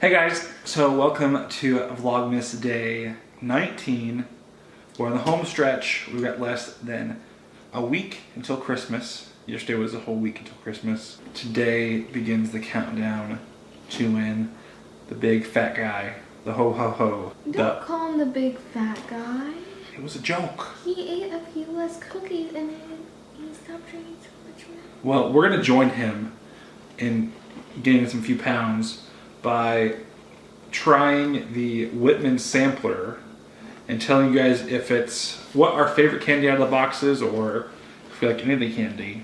Hey guys, so welcome to Vlogmas Day 19. We're on the home stretch. We've got less than a week until Christmas. Yesterday was a whole week until Christmas. Today begins the countdown to when the big fat guy, the ho ho ho. Don't call him the big fat guy. It was a joke. He ate a few less cookies and he stopped drinking so much milk. Well, we're gonna join him in gaining some few pounds by trying the Whitman sampler and telling you guys if it's what our favorite candy out of the box is, or if we like any of the candy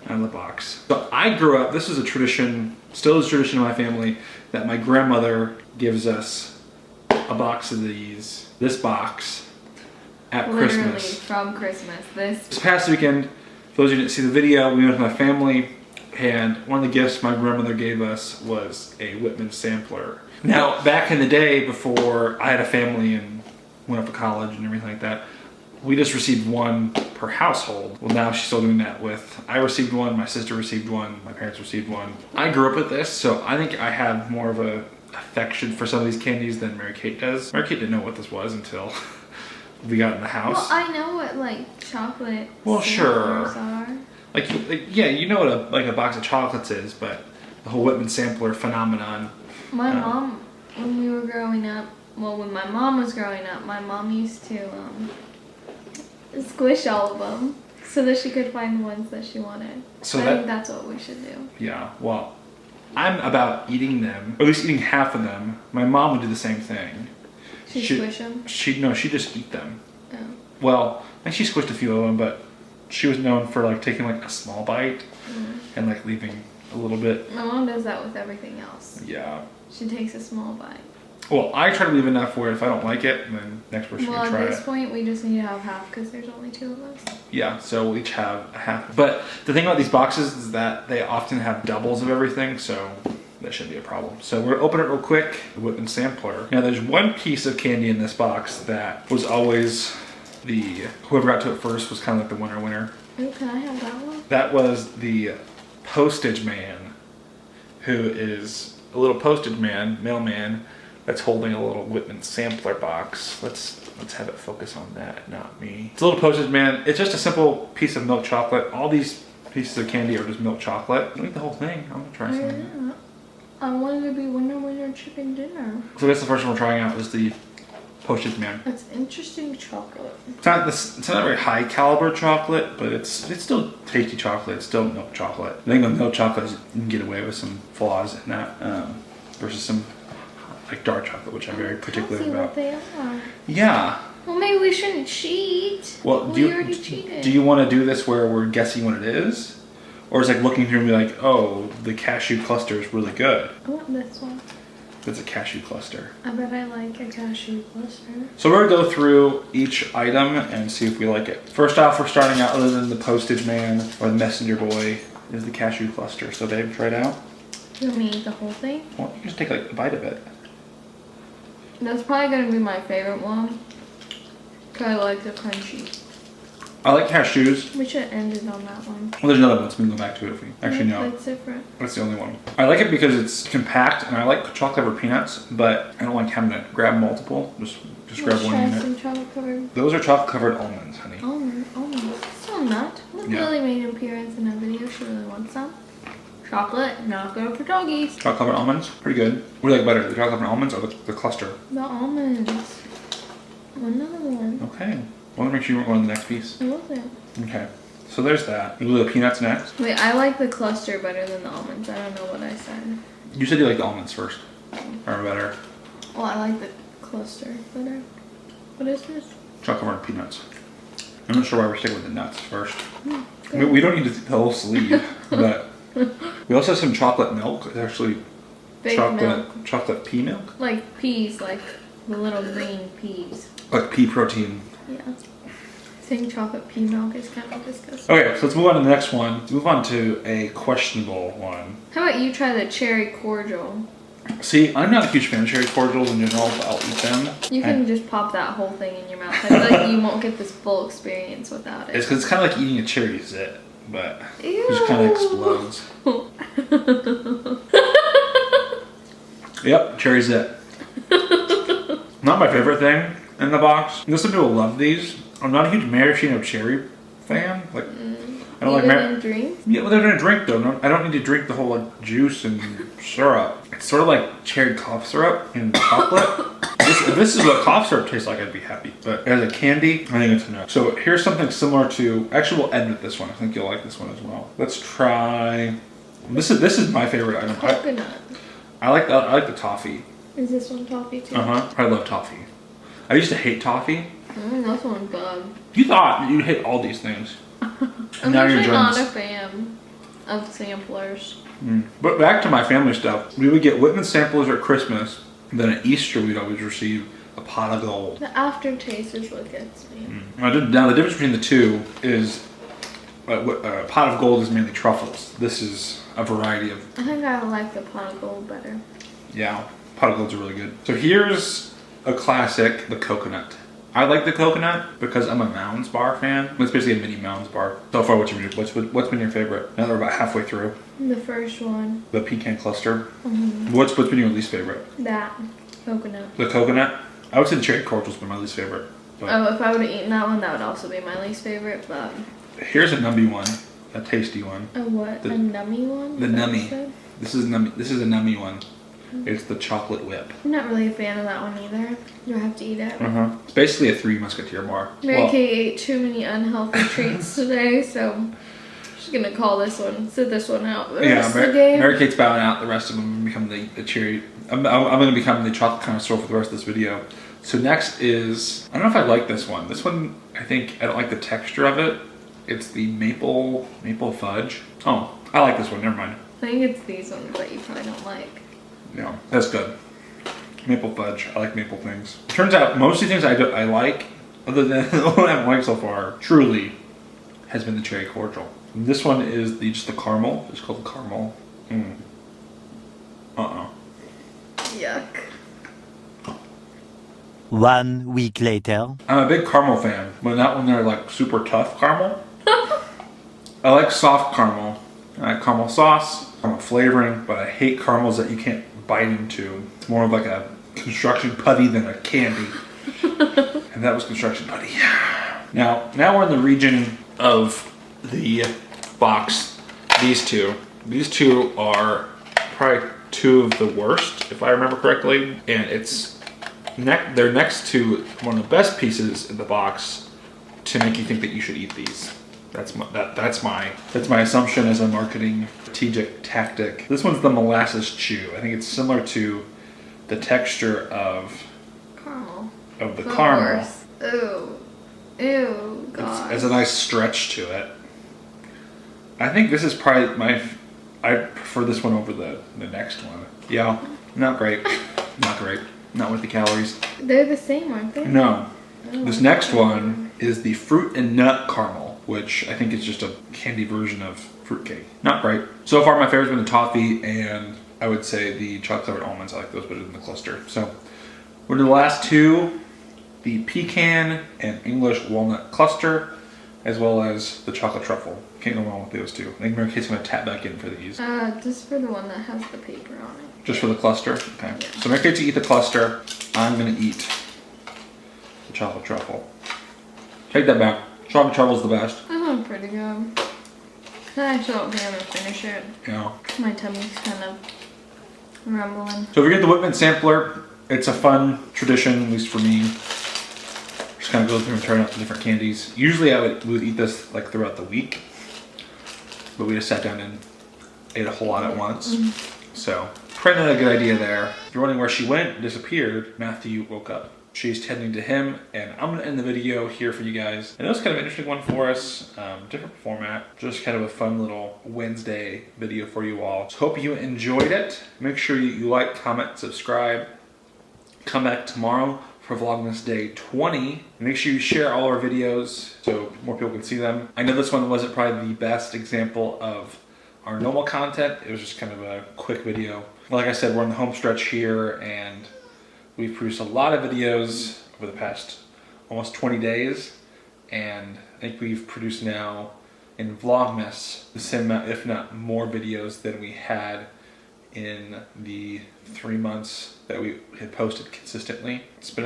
out of the box. So I grew up, this is a tradition, still is a tradition in my family, that my grandmother gives us a box of these, this box, at Literally Christmas. from Christmas. This past weekend, for those of you who didn't see the video, we went with my family, and one of the gifts my grandmother gave us was a Whitman sampler. Now, back in the day, before I had a family and went up to college and everything like that, we just received one per household. Well, now she's still doing that with, I received one, my sister received one, my parents received one. I grew up with this, so I think I have more of a affection for some of these candies than Mary Kate does. Mary Kate didn't know what this was until we got in the house. Well, I know what like chocolate sure. are. Like, yeah, you know what a box of chocolates is, but the whole Whitman sampler phenomenon. My mom, when we were growing up, well, when my mom was growing up, my mom used to squish all of them so that she could find the ones that she wanted. So I think that's what we should do. Yeah, well, I'm about eating them, or at least eating half of them. My mom would do the same thing. She'd squish them? She'd just eat them. Oh. Well, I think she squished a few of them, but she was known for like taking like a small bite and like leaving a little bit. My mom does that with everything else. Yeah. She takes a small bite. Well, I try to leave enough where if I don't like it, then the next person can try it. Well, at this point, we just need to have half because there's only two of us. Yeah, so we'll each have a half. But the thing about these boxes is that they often have doubles of everything, so that shouldn't be a problem. So we're gonna open it real quick, the Whitman sampler. Now there's one piece of candy in this box that was always whoever got to it first was kind of like the winner. Oh, can I have that one? That was the postage man, who is a little postage man, mailman, that's holding a little Whitman sampler box. Let's have it focus on that, not me. It's a little postage man. It's just a simple piece of milk chocolate. All these pieces of candy are just milk chocolate. Don't eat the whole thing. I'm gonna try some. I wanted to be winner chicken dinner. So that's the first one we're trying out, is the postage man. That's interesting chocolate. It's not very high caliber chocolate, but it's still tasty chocolate. It's still milk chocolate. I think with milk chocolate you can get away with some flaws in that versus some like dark chocolate, which I'm very particular about. What they are. Yeah. Well, maybe we shouldn't cheat. Well, we already cheated. Do you want to do this where we're guessing what it is? Or is like looking through and be like, oh, the cashew cluster is really good. I want this one. It's a cashew cluster. I bet I like a cashew cluster. So we're going to go through each item and see if we like it. First off, we're starting out, other than the postage man or the messenger boy, is the cashew cluster. So babe, try it out. You want me to eat the whole thing? Well, you can just take like a bite of it. That's probably going to be my favorite one. Because I like the crunchy. I like cashews. We should have ended on that one. Well, there's another one, so we can go back to it if we actually know. That's different. That's the only one. I like it because it's compact, and I like chocolate covered peanuts, but I don't like having to grab multiple. Just grab one unit. Some chocolate covered. Those are chocolate covered almonds, honey. Almonds. So nut. Look, Lily made an appearance in a video. She really wants some. Chocolate, not good for doggies. Chocolate covered almonds, pretty good. What do you like better, the chocolate covered almonds or the cluster? The almonds. Another one. Okay. I want to make sure you weren't going to the next piece. I wasn't. Okay. So there's that. We'll do the peanuts next. Wait, I like the cluster better than the almonds. I don't know what I said. You said you like the almonds first. Or better. Well, I like the cluster better. What is this? Chocolate covered peanuts. I'm not sure why we're sticking with the nuts first. We don't need the whole sleeve, but we also have some chocolate milk. It's actually chocolate pea milk. Like peas, like the little green peas. Like pea protein. Yeah. Saying chocolate pea milk is kind of disgusting. Okay, so let's move on to the next one. Let's move on to a questionable one. How about you try the cherry cordial? See, I'm not a huge fan of cherry cordials in general, but I'll eat them. You can just pop that whole thing in your mouth. I feel like you won't get this full experience without it. It's because it's kind of like eating a cherry zit, but Ew. it just kind of explodes. Yep, cherry's it. Not my favorite thing in the box. You know, some people love these. I'm not a huge maraschino cherry fan. Like, I don't like in drinks? Yeah, well, they're in a drink though. No, I don't need to drink the whole like, juice and syrup. It's sort of like cherry cough syrup and chocolate. If this is what cough syrup tastes like, I'd be happy. But as a candy, I think it's a no. So here's something similar to. Actually, we'll end with this one. I think you'll like this one as well. Let's try. This is my favorite item. Coconut. I like the toffee. Is this one toffee too? I love toffee. I used to hate toffee. This one's good. You thought you'd hate all these things. I'm now actually not a fan of samplers. But back to my family stuff. We would get Whitman samplers at Christmas. And then at Easter, we'd always receive a pot of gold. The aftertaste is what gets me. Now the difference between the two is a pot of gold is mainly truffles. This is a variety of. I think I like the pot of gold better. Yeah, pot of golds are really good. So here's a classic, the coconut. I like the coconut because I'm a Mounds Bar fan. It's basically a mini Mounds Bar. So far, what's been your favorite? Now that we're about halfway through. The first one. The pecan cluster. What's been your least favorite? That. Coconut. The coconut? I would say the cherry cordial's been my least favorite. But if I would have eaten that one, that would also be my least favorite, but... Here's a nummy one. A tasty one. A what? A nummy one? The nummy. This is a nummy one. It's the chocolate whip. I'm not really a fan of that one either. Do I have to eat it? It's basically a Three Musketeer bar. Mary Kay ate too many unhealthy treats today, so she's gonna call this one, sit this one out. Mary Kate's bowing out. The rest of them become the cherry. I'm gonna become the chocolate connoisseur for the rest of this video. So next is, I don't know if I like this one. This one, I think I don't like the texture of it. It's the maple fudge. Oh, I like this one. Never mind. I think it's these ones that you probably don't like. Yeah, that's good. Maple fudge. I like maple things. Turns out most of the things I like, other than what I haven't liked so far, truly has been the cherry cordial. This one is just the caramel. It's called the caramel. Yuck. 1 week later. I'm a big caramel fan, but not when they're like super tough caramel. I like soft caramel. I like caramel sauce, caramel flavoring, but I hate caramels that you can't bite into. It's more of like a construction putty than a candy. And that was construction putty. Now we're in the region of the box. These two are probably two of the worst, if I remember correctly. And they're next to one of the best pieces in the box to make you think that you should eat these. That's my assumption as a marketing strategic tactic. This one's the molasses chew. I think it's similar to the texture of Caramel. Of the caramel. Ew, God. It's a nice stretch to it. I think this is probably I prefer this one over the next one. Yeah, not great. Not great. Not worth the calories. They're the same, aren't they? No. This next one is the fruit and nut caramel, which I think is just a candy version of fruitcake. Not great. So far, my favorite's been the toffee, and I would say the chocolate almonds. I like those better than the cluster. So we're to the last two, the pecan and English walnut cluster, as well as the chocolate truffle. Can't go wrong with those two. I think Mary Kate's going to tap back in for these. Just for the one that has the paper on it. Just for the cluster? Okay. Yeah. So Mary Kate's to eat the cluster. I'm going to eat the chocolate truffle. Take that back. Chocolate truffle's the best. That one's pretty good. I still don't think I'm going to finish it. Yeah. My tummy's kind of rumbling. So if you get the Whitman sampler, it's a fun tradition, at least for me. Just kind of go through and try out the different candies. Usually we would eat this like throughout the week, but we just sat down and ate a whole lot at once. So probably not a good idea there. If you're wondering where she went, disappeared, Matthew woke up. She's tending to him, and I'm gonna end the video here for you guys. And that was kind of an interesting one for us, different format, just kind of a fun little Wednesday video for you all. So hope you enjoyed it. Make sure you like, comment, subscribe. Come back tomorrow for Vlogmas Day 20. Make sure you share all our videos so more people can see them. I know this one wasn't probably the best example of our normal content. It was just kind of a quick video. Like I said, we're in the home stretch here, and we've produced a lot of videos over the past almost 20 days. And I think we've produced now in Vlogmas the same amount, if not more videos than we had in the 3 months that we had posted consistently. It's been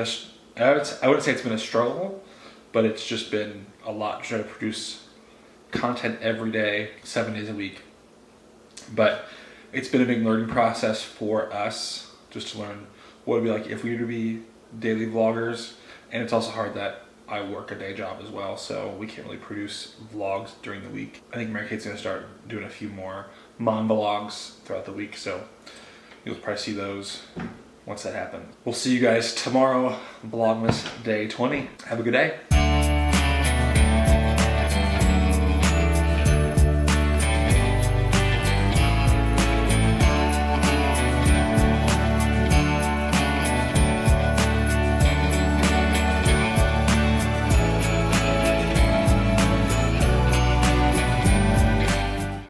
I wouldn't say it's been a struggle, but it's just been a lot to try to produce content every day, 7 days a week. But it's been a big learning process for us, just to learn what it would be like if we were to be daily vloggers. And it's also hard that I work a day job as well, so we can't really produce vlogs during the week. I think Mary Kate's gonna start doing a few more mom vlogs throughout the week, so you'll probably see those once that happens. We'll see you guys tomorrow, Vlogmas Day 20. Have a good day.